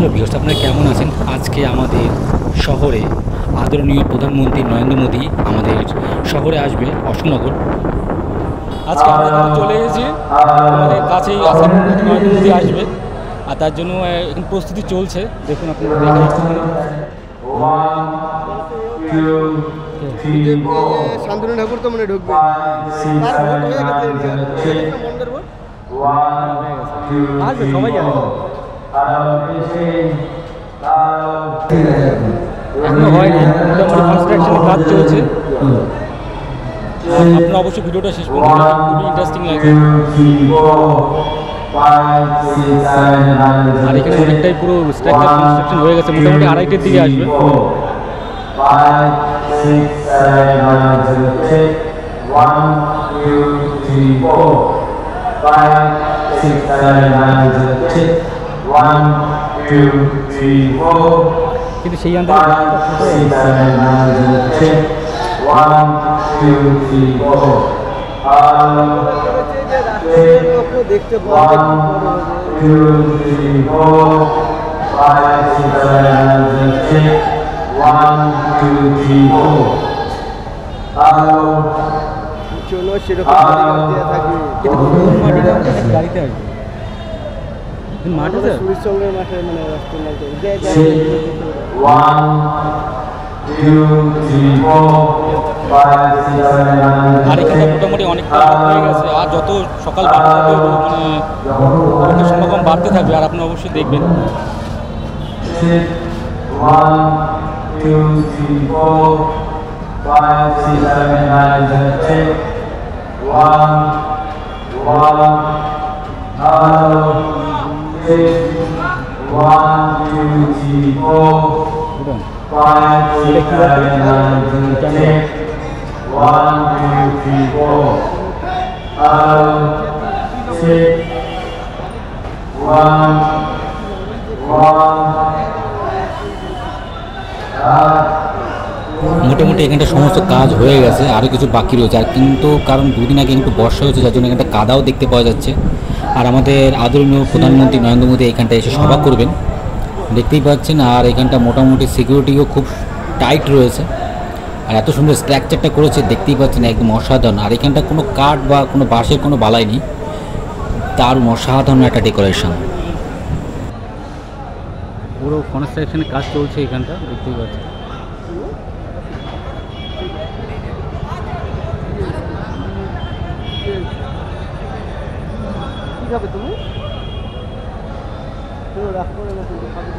Hello viewers, আপনারা কেমন আছেন? আজকে আমাদের শহরে আদরণীয় প্রধানমন্ত্রী নরেন্দ্র মোদী আমাদের শহরে আসবে অশোকনগর। আজকে আমরা এখানে চলে এসেছি, আমাদের কাছেই আসাম নরেন্দ্র মোদী আসবে, আর তার জন্য এখন প্রস্তুতি চলছে। দেখুন আপনারা শান্তনু ঠাকুর তো মনে ঢুকবে। আসবে, সবাই জানে। এখনো হয়নি, মোটামুটি কনস্ট্রাকশনের কাজ চলছে। আপনারা অবশ্যই ভিডিওটা শেষ পর্যন্ত দেখুন, খুবই ইন্টারেস্টিং লাগবে। আর এখানে অনেকটাই পুরো স্ট্রাকচার কনস্ট্রাকশন হয়ে গেছে, মোটামুটি 2:30টার দিকে আসবে। 5, 6, 7, 8, 9, 1, 2, 3, 4. 5, 6, 7, 8, 1, 2, 3, 4. কিন্তু সেই 5, 6, 7, 8, 1, 2, 3, 4. দেখতে 1, 2, 3, 4. 5, 6, 7, 8, 1, 2, 3, 4. চলো সেরকম থাকবে। গাড়িতে আসবে মাঠে, স্যার সুরির সঙ্গে মাঠে মানে রাস্তা নাই। 1, 2, 3, 4, 5, 6, 7, 8. আর এখানে মোটামুটি অনেকটা হয়ে গেছে, আর যত সকাল বাড়তে থাকবে মানে সমাগম বাড়তে থাকবে, আর আপনি অবশ্যই দেখবেন। 1, 2, 3, 4, 5, 6, 7, 8, 10. 1, 1, 6, 1, 2, 3, 4, 5, 6, 7, 8, 10. 1, 2, 3, 4. 6, 1, 1. মোটামুটি এখানটা সমস্ত কাজ হয়ে গেছে, আরও কিছু বাকি রয়েছে। আর কিন্তু কারণ দুদিন আগে একটু বর্ষা হয়েছে, যার জন্য এখানটা কাদাও দেখতে পাওয়া যাচ্ছে। আর আমাদের আদরণীয় প্রধানমন্ত্রী নরেন্দ্র মোদী এখানটা এসে সভা করবেন, দেখতেই পাচ্ছেন। আর এখানটা মোটামুটি সিকিউরিটিও খুব টাইট রয়েছে, আর এত সুন্দর স্ট্রাকচারটা করেছে দেখতেই পাচ্ছেন, একদম অসাধারণ। আর এখানটা কোনো কাঠ বা কোনো বাঁশের কোনো বালাই নেই, দারুণ অসাধারণ একটা ডেকোরেশন। পুরো কনস্ট্রাকশনের কাজ চলছে এখানটা, দেখতেই পাচ্ছেন। কি খাবে তুমি? রাখবো না কিন্তু খাবে।